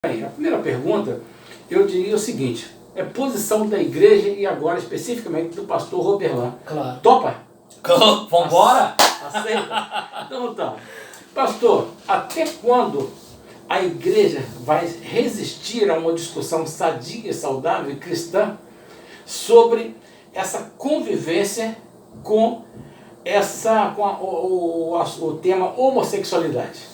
Bem, a primeira pergunta, eu diria o seguinte, é posição da igreja e agora especificamente do pastor Roberlan. Claro. Topa? Vambora? Aceita? Então tá. Pastor, até quando a igreja vai resistir a uma discussão sadia, saudável e cristã sobre essa convivência com o tema homossexualidade?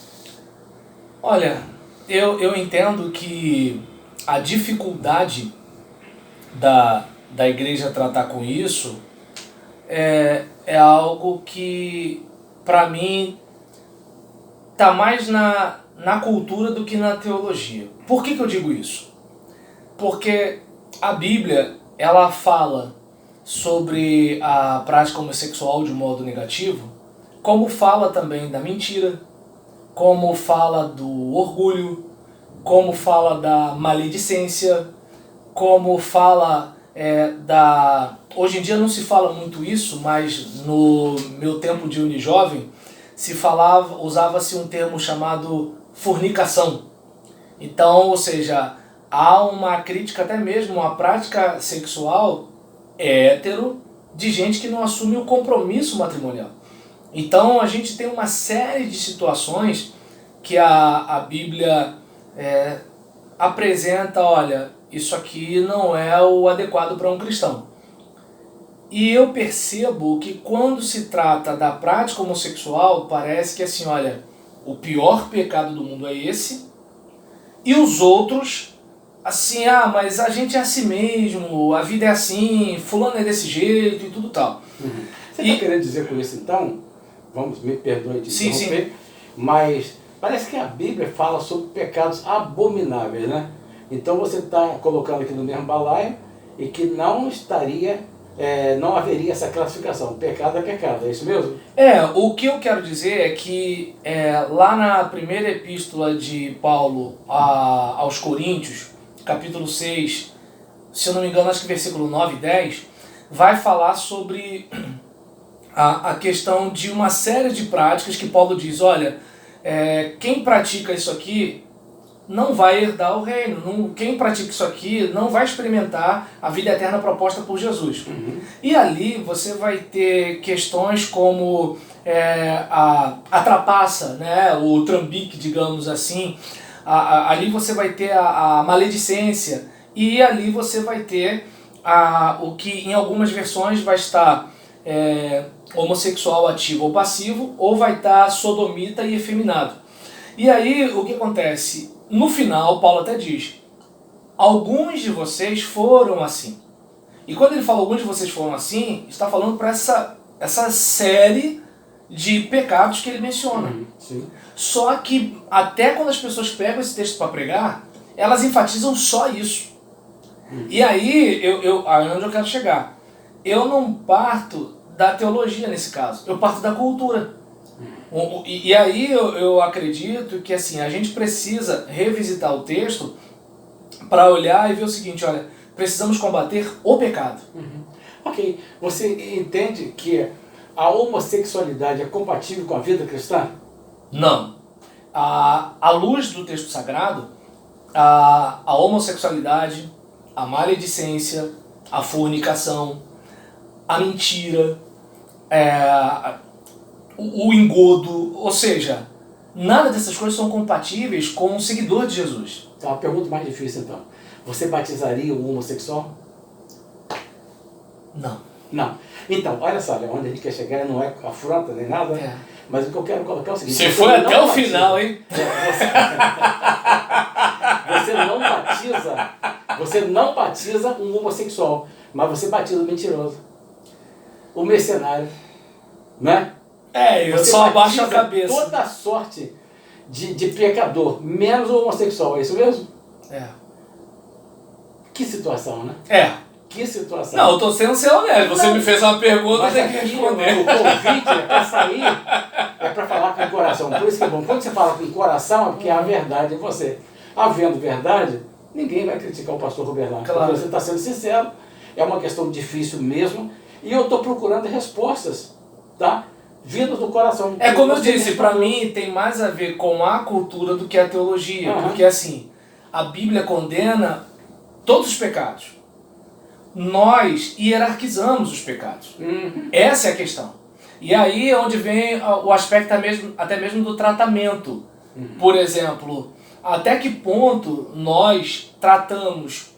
Olha, eu entendo que a dificuldade da igreja tratar com isso é algo que, para mim, está mais na cultura do que na teologia. Por que eu digo isso? Porque a Bíblia, ela fala sobre a prática homossexual de um modo negativo, como fala também da mentira, como fala do orgulho, como fala da maledicência, como fala Hoje em dia não se fala muito isso, mas no meu tempo de unijovem usava-se um termo chamado fornicação. Então, ou seja, há uma crítica até mesmo à prática sexual hétero de gente que não assume o compromisso matrimonial. Então a gente tem uma série de situações que a Bíblia apresenta, olha, isso aqui não é o adequado para um cristão. E eu percebo que quando se trata da prática homossexual, parece que assim, olha, o pior pecado do mundo é esse, e os outros, assim, mas a gente é assim mesmo, a vida é assim, fulano é desse jeito e tudo tal. Uhum. Você está querendo dizer com isso então, me perdoe de interromper, sim. Mas parece que a Bíblia fala sobre pecados abomináveis, né? Então você está colocando aqui no mesmo balaio e que não haveria essa classificação, pecado é pecado, é isso mesmo? O que eu quero dizer é que lá na primeira epístola de Paulo aos Coríntios, capítulo 6, se eu não me engano, acho que versículo 9 e 10, vai falar sobre a questão de uma série de práticas que Paulo diz, olha, quem pratica isso aqui não vai herdar o reino, quem pratica isso aqui não vai experimentar a vida eterna proposta por Jesus. Uhum. E ali você vai ter questões como a trapaça, né, o trambique, digamos assim, ali você vai ter a maledicência, e ali você vai ter o que em algumas versões vai estar homossexual ativo ou passivo, ou vai estar sodomita e efeminado. E aí o que acontece? No final, Paulo até diz, alguns de vocês foram assim. E quando ele fala alguns de vocês foram assim, está falando para essa série de pecados que ele menciona. Sim. Só que até quando as pessoas pegam esse texto para pregar, elas enfatizam só isso. E aí, onde eu quero chegar? Eu não parto da teologia nesse caso, eu parto da cultura. E aí eu acredito que assim, a gente precisa revisitar o texto para olhar e ver o seguinte, olha, precisamos combater o pecado. Uhum. Ok, você entende que a homossexualidade é compatível com a vida cristã? Não. À luz do texto sagrado, a homossexualidade, a maledicência, a fornicação, a mentira, o engodo, ou seja, nada dessas coisas são compatíveis com um seguidor de Jesus. Então, a pergunta mais difícil então, você batizaria um homossexual? Não. Não. Então, olha só, onde a gente quer chegar não é afronta nem nada, mas o que eu quero colocar é o seguinte... Você foi até o final, hein? Você não batiza um homossexual, mas você batiza o mentiroso, o mercenário, né? Eu só abaixo a cabeça. Toda a sorte de pecador, menos o homossexual, é isso mesmo? Que situação, né? Que situação. Não, eu tô sendo seu honesto. Você me fez uma pergunta, eu tenho que responder. O convite é para sair, é para falar com o coração. Por isso que é bom. Quando você fala com o coração, é porque a verdade é você. Havendo verdade, ninguém vai criticar o pastor Roberlan. Claro. Porque você está sendo sincero, é uma questão difícil mesmo, e eu estou procurando respostas, tá? Vindas do coração. Como eu disse, para mim tem mais a ver com a cultura do que a teologia. Uhum. Porque assim, a Bíblia condena todos os pecados. Nós hierarquizamos os pecados. Essa é a questão. E aí é onde vem o aspecto até mesmo do tratamento. Por exemplo, até que ponto nós tratamos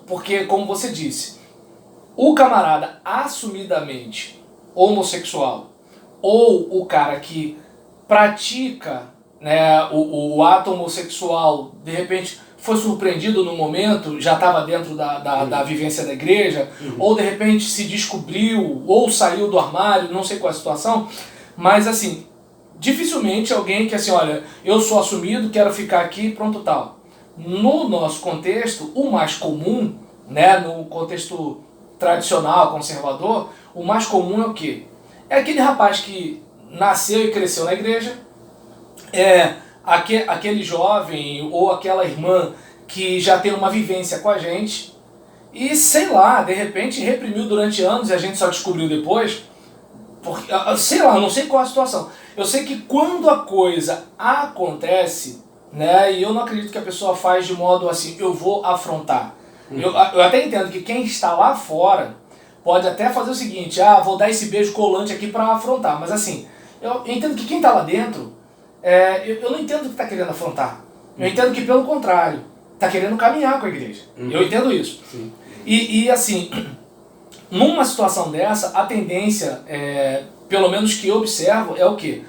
porque, como você disse, o camarada assumidamente homossexual ou o cara que pratica, né, o ato homossexual, de repente foi surpreendido no momento, já estava dentro da vivência da igreja, ou de repente se descobriu, ou saiu do armário, não sei qual é a situação, mas assim, dificilmente alguém que assim, olha, eu sou assumido, quero ficar aqui, pronto, tal. No nosso contexto, o mais comum, né, no contexto tradicional, conservador, o mais comum é o quê? É aquele rapaz que nasceu e cresceu na igreja, aquele jovem ou aquela irmã que já tem uma vivência com a gente e, sei lá, de repente reprimiu durante anos e a gente só descobriu depois, porque, sei lá, não sei qual é a situação. Eu sei que quando a coisa acontece, né, e eu não acredito que a pessoa faz de modo assim, eu vou afrontar. Eu até entendo que quem está lá fora pode até fazer o seguinte, vou dar esse beijo colante aqui para afrontar, mas assim, eu entendo que quem está lá dentro, eu não entendo que está querendo afrontar. Eu entendo que, pelo contrário, está querendo caminhar com a igreja. Eu entendo isso. E assim, numa situação dessa, a tendência, pelo menos que eu observo, é o quê?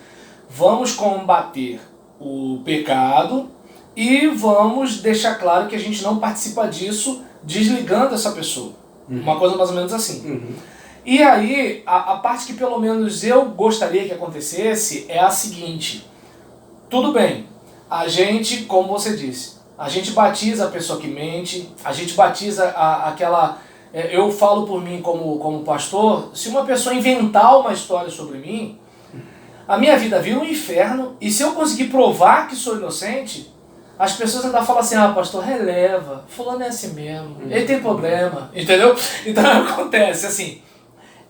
Vamos combater o pecado e vamos deixar claro que a gente não participa disso desligando essa pessoa. Uma coisa mais ou menos assim. E aí, a parte que pelo menos eu gostaria que acontecesse é a seguinte. Tudo bem, a gente, como você disse, a gente batiza a pessoa que mente, a gente batiza aquela... Eu falo por mim como pastor, se uma pessoa inventar uma história sobre mim, a minha vida vira um inferno, e se eu conseguir provar que sou inocente, as pessoas ainda falam assim, pastor, releva, fulano é assim mesmo, ele tem problema, entendeu? Então acontece assim,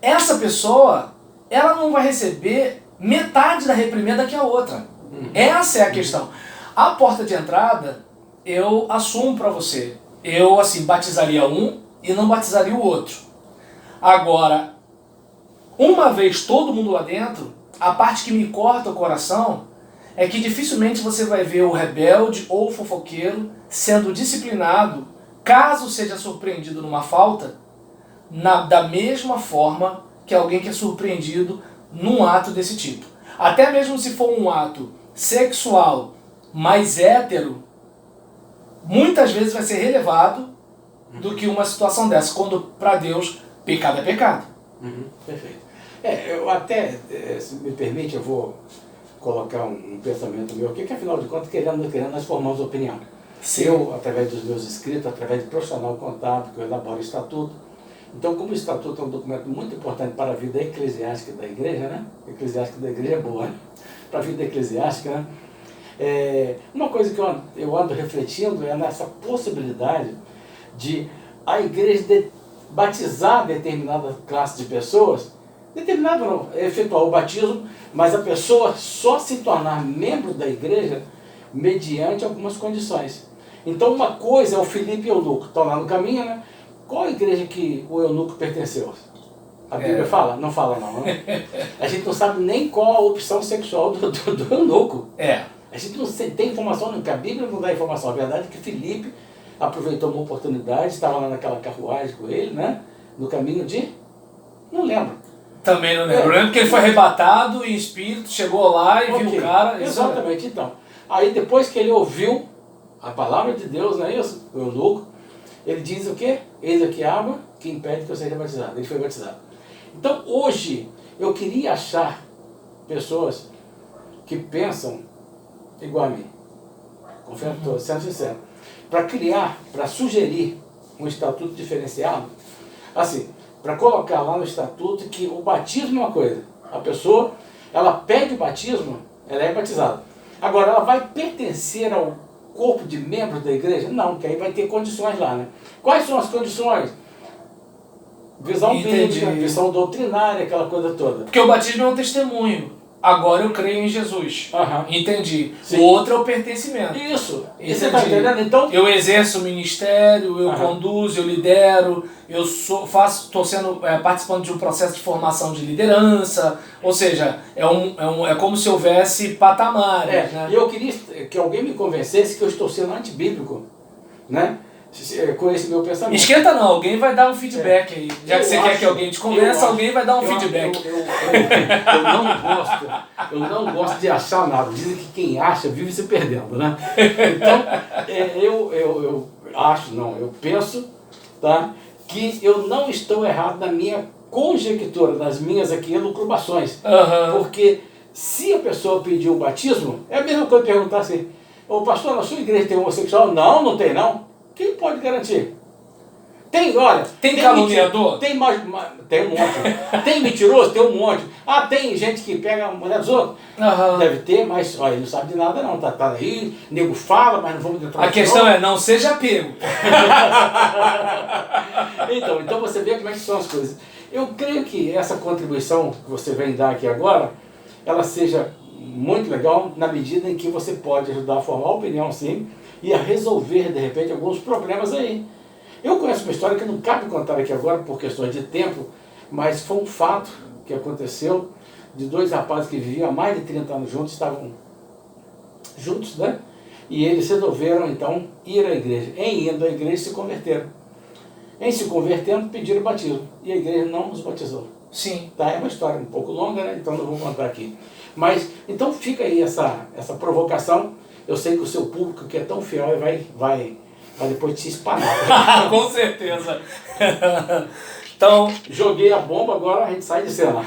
essa pessoa, ela não vai receber metade da reprimenda que a outra. Essa é a questão. A porta de entrada, eu assumo para você, eu assim, batizaria um e não batizaria o outro. Agora, uma vez todo mundo lá dentro, a parte que me corta o coração é que dificilmente você vai ver o rebelde ou o fofoqueiro sendo disciplinado, caso seja surpreendido numa falta, da mesma forma que alguém que é surpreendido num ato desse tipo. Até mesmo se for um ato sexual mais hétero, muitas vezes vai ser relevado do que uma situação dessa, quando para Deus pecado é pecado. Perfeito. Eu até, se me permite, eu vou colocar um pensamento meu aqui, que afinal de contas, querendo ou não querendo, nós formamos opinião. Sim. Eu, através dos meus escritos, através de profissional contábil, que eu elaboro o estatuto. Então, como o estatuto é um documento muito importante para a vida eclesiástica da igreja, né? Eclesiástica da igreja é boa, né? Para a vida eclesiástica, né? Uma coisa que eu ando refletindo é nessa possibilidade de a igreja batizar determinada classe de pessoas, determinado não, efetuar o batismo, mas a pessoa só se tornar membro da igreja mediante algumas condições. Então uma coisa é o Filipe e o Eunuco, estão lá no caminho, né? Qual a igreja que o eunuco pertenceu? A Bíblia fala? Não fala não, né? A gente não sabe nem qual a opção sexual do eunuco. A gente não tem informação, porque a Bíblia não dá informação. A verdade é que Filipe aproveitou uma oportunidade, estava lá naquela carruagem com ele, né? No caminho de... Não lembro. Também não lembro. Eu lembro que ele foi arrebatado em espírito, chegou lá e viu o cara. Exatamente, então. Aí depois que ele ouviu a palavra de Deus, não é isso? O eunuco, ele diz o quê? Eis aqui a água que impede que eu seja batizado. Ele foi batizado. Então hoje eu queria achar pessoas que pensam igual a mim. Confesso, estou sendo sincero. Para criar, para sugerir um estatuto diferenciado, assim, para colocar lá no estatuto que o batismo é uma coisa. A pessoa, ela pede o batismo, ela é batizada. Agora, ela vai pertencer ao corpo de membros da igreja? Não, porque aí vai ter condições lá, né? Quais são as condições? Visão bíblica, visão doutrinária, aquela coisa toda. Porque o batismo é um testemunho. agora eu creio em Jesus. Entendi. Sim. O outro é o pertencimento. Isso. Entendi. Você está entendendo? Então, eu exerço o ministério, eu conduzo, eu lidero, eu estou participando de um processo de formação de liderança, ou seja, é como se houvesse patamares. Né? E eu queria que alguém me convencesse que eu estou sendo antibíblico, né? Com esse meu pensamento. Esquenta não, alguém vai dar um feedback aí. Já que você quer que alguém te convença, alguém vai dar um feedback. Eu não gosto de achar nada. Dizem que quem acha vive se perdendo, né? Então, eu acho, não, eu penso, tá, que eu não estou errado na minha conjectura, nas minhas aqui elucubrações. Porque se a pessoa pedir o batismo, é a mesma coisa perguntar assim, ô pastor, na sua igreja tem homossexual? Não, não tem não. Quem pode garantir? Tem caluniador? Tem um monte. Tem mentiroso? Tem um monte. Tem gente que pega a mulher dos outros? Deve ter, mas ele não sabe de nada não. Tá aí, nego fala, mas não vamos entrar. A questão é, não seja pego. Então você vê como é que são as coisas. Eu creio que essa contribuição que você vem dar aqui agora, ela seja muito legal na medida em que você pode ajudar a formar opinião, sim, e a resolver, de repente, alguns problemas aí. Eu conheço uma história que não cabe contar aqui agora por questões de tempo, mas foi um fato que aconteceu de dois rapazes que viviam há mais de 30 anos juntos, estavam juntos, né? E eles resolveram, então, ir à igreja. Em indo à igreja, se converteram. Em se convertendo, pediram batismo. E a igreja não os batizou. Sim. Tá? É uma história um pouco longa, né? Então não vou contar aqui. Mas, então fica aí essa provocação. Eu sei que o seu público, que é tão fiel, vai depois te espanar. Com certeza. Então, joguei a bomba, agora a gente sai de cena.